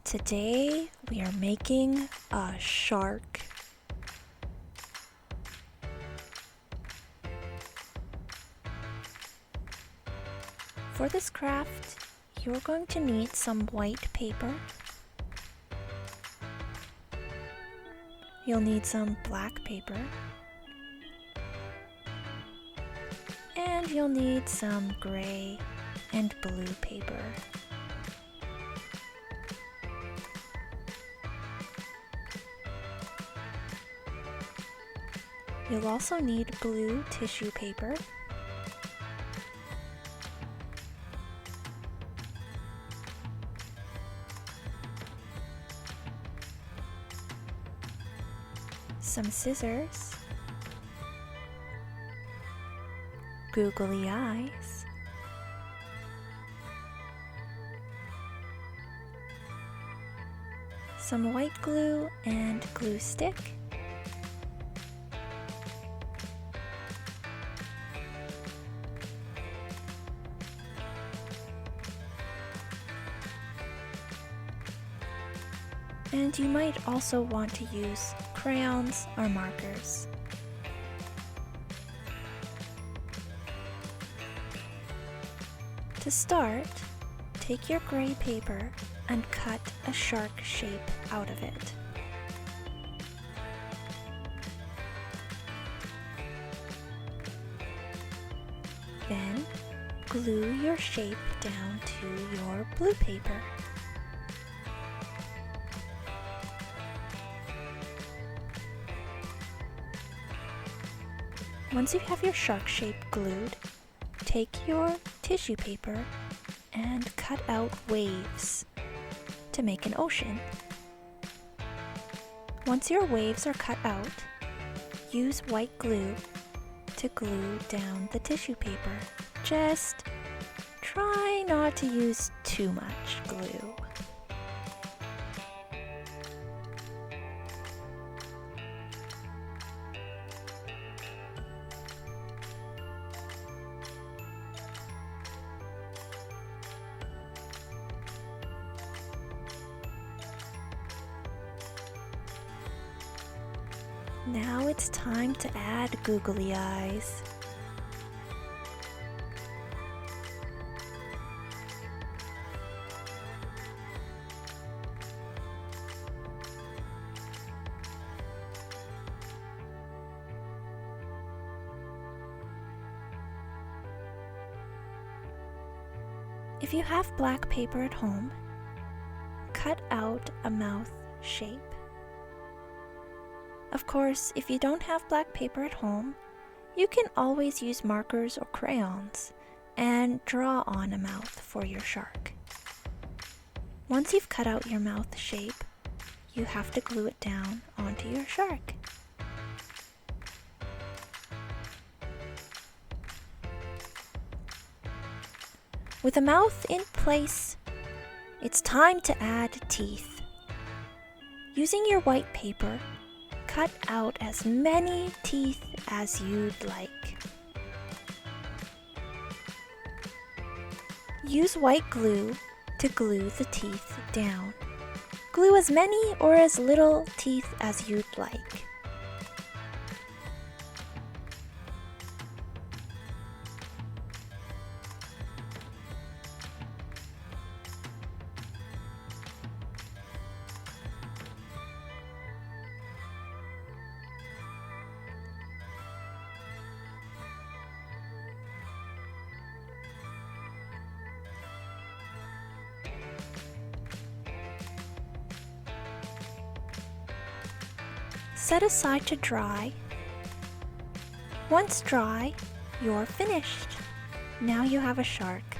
Today we are making a shark. For this craft, you're going to need some white paper. You'll need some black paper. And you'll need some gray and blue paper. You'll also need blue tissue paper, some scissors, googly eyes, some white glue and glue stick, and you might also want to use crayons or markers. To start, take your gray paper and cut a shark shape out of it. Then, glue your shape down to your blue paper. Once you have your shark shape glued, take your tissue paper and cut out waves to make an ocean. Once your waves are cut out, use white glue to glue down the tissue paper. Just try not to use too much glue. Now it's time to add googly eyes. If you have black paper at home, cut out a mouth shape. Of course, if you don't have black paper at home, you can always use markers or crayons and draw on a mouth for your shark. Once you've cut out your mouth shape, you have to glue it down onto your shark. With a mouth in place, it's time to add teeth. Using your white paper, cut out as many teeth as you'd like. Use white glue to glue the teeth down. Glue as many or as little teeth as you'd like. Set aside to dry. Once dry, you're finished. Now you have a shark.